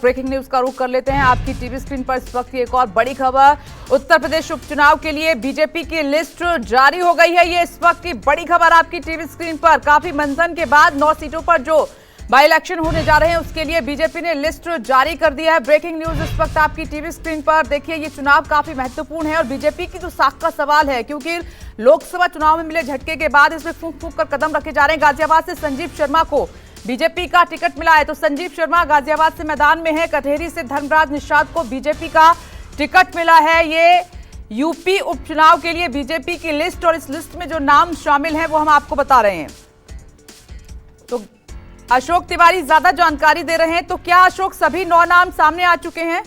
Breaking news का रुख कर लेते हैं। आपकी टीवी स्क्रीन पर इस वक्त एक और बड़ी खबर, उत्तर प्रदेश उपचुनाव के लिए बीजेपी की लिस्ट जारी हो गई है। ये इस वक्त की बड़ी खबर आपकी टीवी स्क्रीन पर। काफी मंथन के बाद 9 सीटों पर जो बाई इलेक्शन होने जा रहे हैं उसके लिए बीजेपी ने लिस्ट जारी कर दिया है। ब्रेकिंग न्यूज इस वक्त आपकी टीवी स्क्रीन पर। देखिए, ये चुनाव काफी महत्वपूर्ण है और बीजेपी की तो साख का सवाल है, क्योंकि लोकसभा चुनाव में मिले झटके के बाद इसमें फूंक फूंक कर कदम रखे जा रहे हैं। गाजियाबाद से संजीव शर्मा को बीजेपी का टिकट मिला है, तो संजीव शर्मा गाजियाबाद से मैदान में है। कटहरी से धर्मराज निषाद को बीजेपी का टिकट मिला है। ये यूपी उपचुनाव के लिए बीजेपी की लिस्ट, और इस लिस्ट में जो नाम शामिल हैं वो हम आपको बता रहे हैं। तो अशोक तिवारी ज्यादा जानकारी दे रहे हैं। तो क्या अशोक, सभी 9 नाम सामने आ चुके हैं?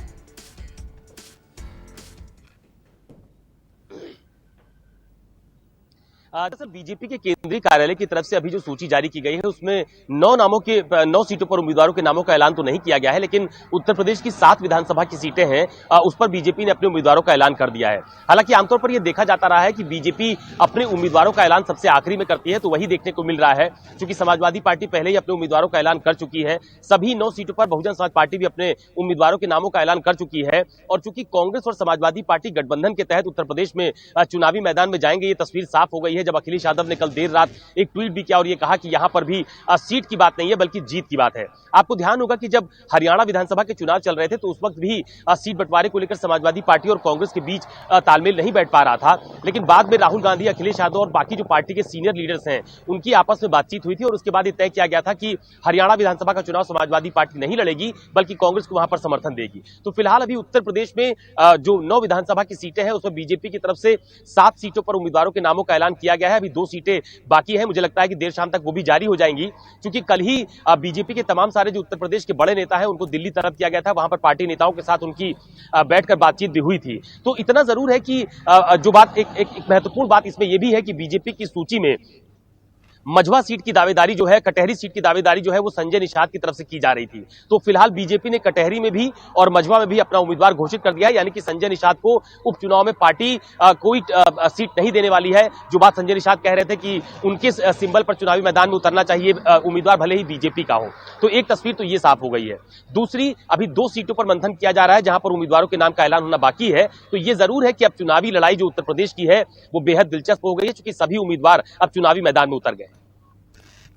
दरअसल बीजेपी के केंद्रीय कार्यालय की तरफ से अभी जो सूची जारी की गई है उसमें 9 सीटों पर उम्मीदवारों के नामों का ऐलान तो नहीं किया गया है, लेकिन उत्तर प्रदेश की 7 विधानसभा की सीटें हैं, उस पर बीजेपी ने अपने उम्मीदवारों का ऐलान कर दिया है। हालांकि आमतौर पर यह देखा जाता रहा है कि बीजेपी अपने उम्मीदवारों का ऐलान सबसे आखिरी में करती है, तो वही देखने को मिल रहा है। चूंकि समाजवादी पार्टी पहले ही अपने उम्मीदवारों का ऐलान कर चुकी है, सभी 9 सीटों पर बहुजन समाज पार्टी भी अपने उम्मीदवारों के नामों का ऐलान कर चुकी है। और चूंकि कांग्रेस और समाजवादी पार्टी गठबंधन के तहत उत्तर प्रदेश में चुनावी मैदान में जाएंगे, ये तस्वीर साफ हो गई है जब अखिलेश यादव ने कल देर रात एक ट्वीट भी किया और यह कहा कि यहां पर भी सीट की बात नहीं है बल्कि जीत की बात है। आपको ध्यान होगा कि जब हरियाणा विधानसभा के चुनाव चल रहे थे तो उस वक्त भी सीट बंटवारे को लेकर समाजवादी पार्टी और कांग्रेस के बीच तालमेल नहीं बैठ पा रहा था, लेकिन बाद में राहुल गांधी, अखिलेश यादव और बाकी जो पार्टी के सीनियर लीडर्स हैं उनकी आपस में बातचीत हुई थी और उसके बाद यह तय किया गया था कि हरियाणा विधानसभा का चुनाव समाजवादी पार्टी नहीं लड़ेगी बल्कि कांग्रेस को वहां पर समर्थन देगी। तो फिलहाल अभी उत्तर प्रदेश में जो 9 विधानसभा की सीटें हैं उसमें बीजेपी की तरफ से 7 सीटों पर उम्मीदवारों के नामों का ऐलान किया गया है। अभी 2 सीटें बाकी है, मुझे लगता है कि देर शाम तक वो भी जारी हो जाएंगी, क्योंकि कल ही बीजेपी के तमाम सारे जो उत्तर प्रदेश के बड़े नेता हैं उनको दिल्ली तरफ किया गया था। वहां पर पार्टी नेताओं के साथ उनकी बैठकर बातचीत भी हुई थी। तो इतना जरूर है कि जो बात एक महत्वपूर्ण बात इसमें यह भी है कि बीजेपी की सूची में मझवा सीट की दावेदारी जो है, कटहरी सीट की दावेदारी जो है वो संजय निषाद की तरफ से की जा रही थी। तो फिलहाल बीजेपी ने कटहरी में भी और मझवा में भी अपना उम्मीदवार घोषित कर दिया है, यानी कि संजय निषाद को उपचुनाव में पार्टी कोई सीट नहीं देने वाली है। जो बात संजय निषाद कह रहे थे कि उनके सिंबल पर चुनावी मैदान में उतरना चाहिए उम्मीदवार भले ही बीजेपी का हो, तो एक तस्वीर तो ये साफ हो गई है। दूसरी, अभी 2 सीटों पर मंथन किया जा रहा है जहां पर उम्मीदवारों के नाम का ऐलान होना बाकी है। तो ये जरूर है कि अब चुनावी लड़ाई जो उत्तर प्रदेश की है वो बेहद दिलचस्प हो गई है, क्योंकि सभी उम्मीदवार अब चुनावी मैदान में उतर गए।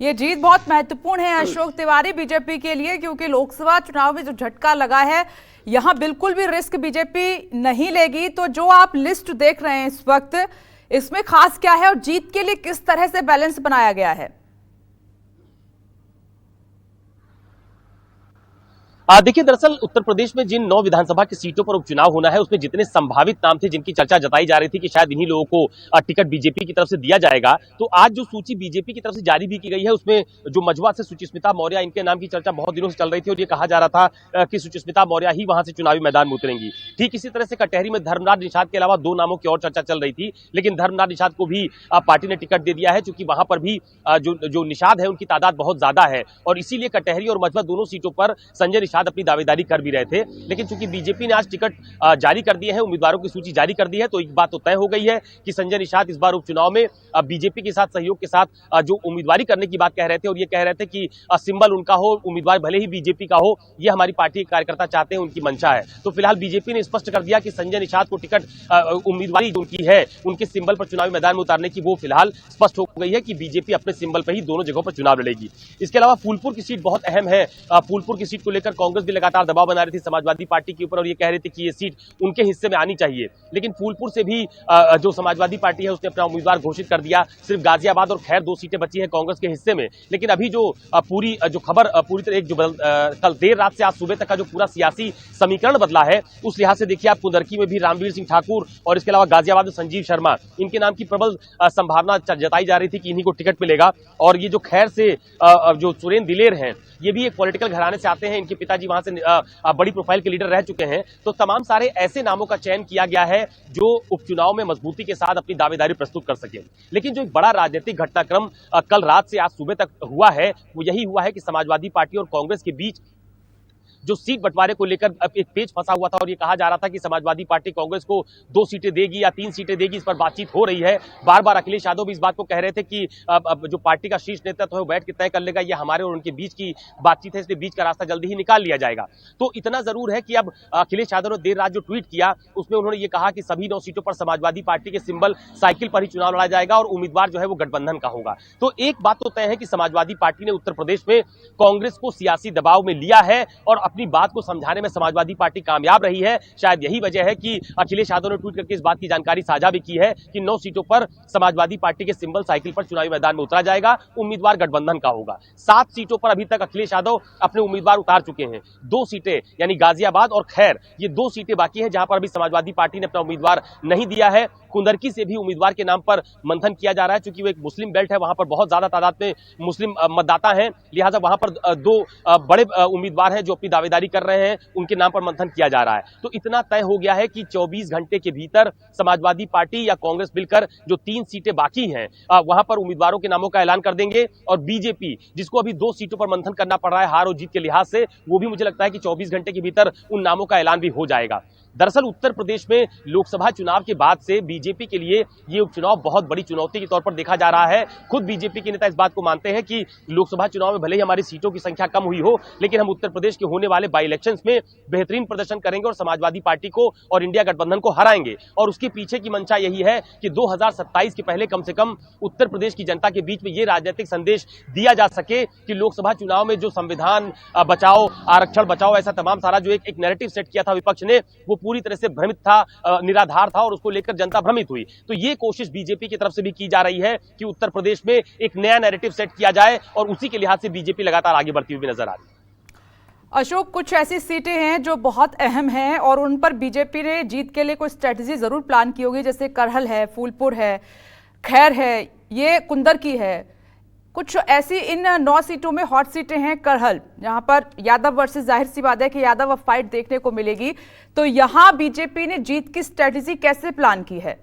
ये जीत बहुत महत्वपूर्ण है अशोक तिवारी बीजेपी के लिए, क्योंकि लोकसभा चुनाव में जो झटका लगा है यहां बिल्कुल भी रिस्क बीजेपी नहीं लेगी। तो जो आप लिस्ट देख रहे हैं इस वक्त, इसमें खास क्या है और जीत के लिए किस तरह से बैलेंस बनाया गया है? देखिए, दरअसल उत्तर प्रदेश में जिन 9 विधानसभा की सीटों पर उपचुनाव होना है उसमें जितने संभावित नाम थे जिनकी चर्चा जताई जा रही थी कि शायद इन्हीं लोगों को टिकट बीजेपी की तरफ से दिया जाएगा, तो आज जो सूची बीजेपी की तरफ से जारी भी की गई है उसमें जो मझवा से सुचिस्मिता मौर्य, इनके नाम की चर्चा बहुत दिनों से चल रही थी और ये कहा जा रहा था कि सुचिस्मिता मौर्य ही वहां से चुनावी मैदान में उतरेंगी। ठीक इसी तरह से कटहरी में धर्मराज निषाद के अलावा 2 नामों की और चर्चा चल रही थी, लेकिन धर्मराज निषाद को भी पार्टी ने टिकट दे दिया है, चूंकि वहां पर भी जो निषाद है उनकी तादाद बहुत ज्यादा है और इसीलिए कटहरी और मझवा दोनों सीटों पर संजय निषाद अपनी दावेदारी कर भी रहे थे। लेकिन चूंकि बीजेपी ने आज टिकट जारी कर दिए हैं, उम्मीदवारों की सूची जारी कर दी है, तो एक बात तो तय हो गई है कि संजय निषाद इस बार उपचुनाव में बीजेपी के साथ सहयोग के साथ जो उम्मीदवारी करने की बात कह रहे थे और ये कह रहे थे कि सिंबल उनका हो, उम्मीदवार भले ही बीजेपी का हो, ये हमारी पार्टी के कार्यकर्ता चाहते हैं, उनकी मंशा है। तो फिलहाल बीजेपी ने स्पष्ट कर दिया कि संजय निषाद को टिकट उम्मीदवारी जो उनकी है उनके सिंबल पर चुनावी मैदान में उतारने की वो फिलहाल स्पष्ट हो गई है कि बीजेपी अपने सिंबल पर ही दोनों जगहों पर चुनाव लड़ेगी। इसके अलावा फूलपुर की सीट बहुत अहम है। फूलपुर की सीट को लेकर कांग्रेस भी लगातार दबाव बना रही थी समाजवादी पार्टी के ऊपर और ये कह रहे थे कि ये सीट उनके हिस्से में आनी चाहिए, लेकिन फूलपुर से भी जो समाजवादी पार्टी है उसने अपना उम्मीदवार घोषित कर दिया। सिर्फ गाजियाबाद और खैर 2 सीटें बची हैं कांग्रेस के हिस्से में, लेकिन अभी जो पूरी जो खबर पूरी तरह कल देर रात से आज सुबह तक का जो पूरा सियासी समीकरण बदला है उस लिहाज से देखिए, आप कुंदरकी में भी रामवीर सिंह ठाकुर और इसके अलावा गाजियाबाद में संजीव शर्मा, इनके नाम की प्रबल संभावना जताई जा रही थी कि इन्हीं को टिकट मिलेगा। और ये जो खैर से जो सुरेंद्र दिलेर हैं, ये भी एक पॉलिटिकल घराने से आते हैं, इनके पिताजी वहां से बड़ी प्रोफाइल के लीडर रह चुके हैं। तो तमाम सारे ऐसे नामों का चयन किया गया है जो उपचुनाव में मजबूती के साथ अपनी दावेदारी प्रस्तुत कर सके। लेकिन जो एक बड़ा राजनीतिक घटनाक्रम कल रात से आज सुबह तक हुआ है वो यही हुआ है कि समाजवादी पार्टी और कांग्रेस के बीच जो सीट बंटवारे को लेकर एक पेच फंसा हुआ था और ये कहा जा रहा था कि समाजवादी पार्टी कांग्रेस को 2 सीटें देगी या 3 सीटें देगी, इस पर बातचीत हो रही है। बार बार अखिलेश यादव भी इस बात को कह रहे थे कि अब जो पार्टी का शीर्ष नेतृत्व है वो बैठ के तय कर लेगा, ये हमारे और उनके बीच की बातचीत है, इसलिए बीच का रास्ता जल्दी ही निकाल लिया जाएगा। तो इतना जरूर है कि अब अखिलेश यादव ने देर रात जो ट्वीट किया उसमें उन्होंने ये कहा कि सभी 9 सीटों पर समाजवादी पार्टी के सिंबल साइकिल पर ही चुनाव लड़ा जाएगा और उम्मीदवार जो है वो गठबंधन का होगा। तो एक बात तो तय है कि समाजवादी पार्टी ने उत्तर प्रदेश में कांग्रेस को सियासी दबाव में लिया है और अपनी बात को समझाने में समाजवादी पार्टी कामयाब रही है। शायद यही वजह है कि अखिलेश यादव ने ट्वीट करके इस बात की जानकारी साझा भी की है कि 9 सीटों पर समाजवादी पार्टी के सिंबल साइकिल पर चुनावी मैदान में उतरा जाएगा, उम्मीदवार गठबंधन का होगा। 7 सीटों पर अभी तक अखिलेश यादव अपने उम्मीदवार उतार चुके हैं। 2 सीटें यानी गाजियाबाद और खैर, ये 2 सीटें बाकी हैं जहां पर अभी समाजवादी पार्टी ने अपना उम्मीदवार नहीं दिया है। कुंदरकी से भी उम्मीदवार के नाम पर मंथन किया जा रहा है, क्योंकि वो एक मुस्लिम बेल्ट है, वहां पर बहुत ज्यादा तादाद में मुस्लिम मतदाता हैं, लिहाजा वहां पर 2 बड़े उम्मीदवार हैं जो अपनी दावेदारी कर रहे हैं, उनके नाम पर मंथन किया जा रहा है। तो इतना तय हो गया है कि 24 घंटे के भीतर समाजवादी पार्टी या कांग्रेस मिलकर जो 3 सीटें बाकी हैं वहां पर उम्मीदवारों के नामों का ऐलान कर देंगे और बीजेपी जिसको अभी 2 सीटों पर मंथन करना पड़ रहा है हार और जीत के लिहाज से, वो भी मुझे लगता है कि 24 घंटे के भीतर उन नामों का ऐलान भी हो जाएगा। दरअसल उत्तर प्रदेश में लोकसभा चुनाव के बाद से बीजेपी के लिए ये उपचुनाव बहुत बड़ी चुनौती के तौर पर देखा जा रहा है। खुद बीजेपी के नेता इस बात को मानते हैं कि लोकसभा चुनाव में भले ही हमारी सीटों की संख्या कम हुई हो, लेकिन हम उत्तर प्रदेश के होने वाले बाई इलेक्शंस में बेहतरीन प्रदर्शन करेंगे और समाजवादी पार्टी को और इंडिया गठबंधन को हराएंगे। और उसके पीछे की मंशा यही है कि 2027 के पहले कम से कम उत्तर प्रदेश की जनता के बीच में यह राजनीतिक संदेश दिया जा सके कि लोकसभा चुनाव में जो संविधान बचाओ, आरक्षण बचाओ, ऐसा तमाम सारा जो एक नैरेटिव सेट किया था विपक्ष ने, वो पूरी तरह से भ्रमित था, निराधार था और उसको लेकर जनता भ्रमित हुई। तो ये कोशिश बीजेपी की तरफ से भी की जा रही है कि उत्तर प्रदेश में एक नया नैरेटिव सेट किया जाए और उसी के लिहाज से बीजेपी लगातार आगे बढ़ती हुई नजर आ रही है। अशोक, कुछ ऐसी सीटें हैं जो बहुत अहम हैं और उन पर बीजेपी ने जीत के लिए कोई स्ट्रेटजी जरूर प्लान की होगी, जैसे करहल है, फूलपुर है, खैर है, ये कुंदरकी है। कुछ ऐसी इन 9 सीटों में हॉट सीटें हैं। करहल, यहाँ पर यादव वर्सेस, जाहिर सी बात है कि यादव अब फाइट देखने को मिलेगी, तो यहाँ बीजेपी ने जीत की स्ट्रेटजी कैसे प्लान की है?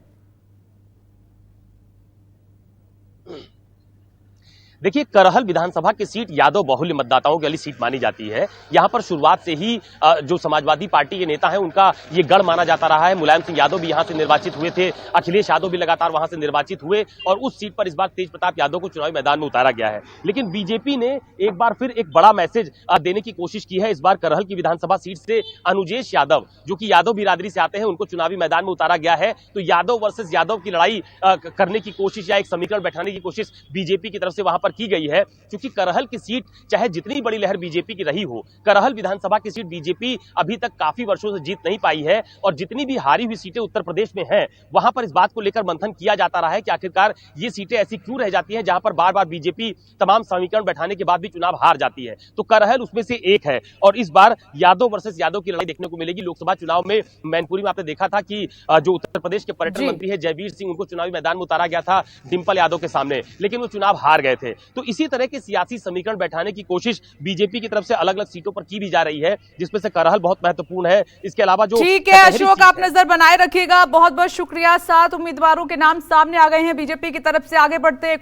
देखिए, करहल विधानसभा की सीट यादव बहुल्य मतदाताओं की वाली सीट मानी जाती है। यहां पर शुरुआत से ही जो समाजवादी पार्टी के नेता हैं उनका ये गढ़ माना जाता रहा है। मुलायम सिंह यादव भी यहां से निर्वाचित हुए थे, अखिलेश यादव भी लगातार वहां से निर्वाचित हुए और उस सीट पर इस बार तेज प्रताप यादव को चुनावी मैदान में उतारा गया है। लेकिन बीजेपी ने एक बार फिर एक बड़ा मैसेज देने की कोशिश की है। इस बार करहल की विधानसभा सीट से अनुजेश यादव, जो कि यादव बिरादरी से आते हैं, उनको चुनावी मैदान में उतारा गया है। तो यादव वर्सेस यादव की लड़ाई करने की कोशिश या एक समीकरण बैठाने की कोशिश बीजेपी की तरफ से वहां पर की गई है। क्योंकि करहल की सीट चाहे जितनी बड़ी लहर बीजेपी की रही हो, करहल विधानसभा की सीट बीजेपी अभी तक काफी वर्षों से जीत नहीं पाई है और जितनी भी हारी हुई सीटें उत्तर प्रदेश में हैं, वहां पर इस बात को लेकर मंथन किया जाता रहा है कि आखिरकार ये सीटें ऐसी क्यों रह जाती हैं जहां पर बार बार बीजेपी तमाम समीकरण बैठाने के बाद भी चुनाव हार जाती है। तो करहल उसमें से एक है और इस बार यादव वर्सेस यादव की लड़ाई देखने को मिलेगी। लोकसभा चुनाव में मैनपुरी में आपने देखा था कि जो उत्तर प्रदेश के पर्यटन मंत्री है जयवीर सिंह, उनको चुनावी मैदान में उतारा गया था डिंपल यादव के सामने, लेकिन वो चुनाव हार गए थे। तो इसी तरह के सियासी समीकरण बैठाने की कोशिश बीजेपी की तरफ से अलग अलग सीटों पर की भी जा रही है, जिसमें से करहल बहुत महत्वपूर्ण है। इसके अलावा जो ठीक है अशोक, आप नजर बनाए रखिएगा। बहुत बहुत शुक्रिया। 7 उम्मीदवारों के नाम सामने आ गए हैं बीजेपी की तरफ से। आगे बढ़ते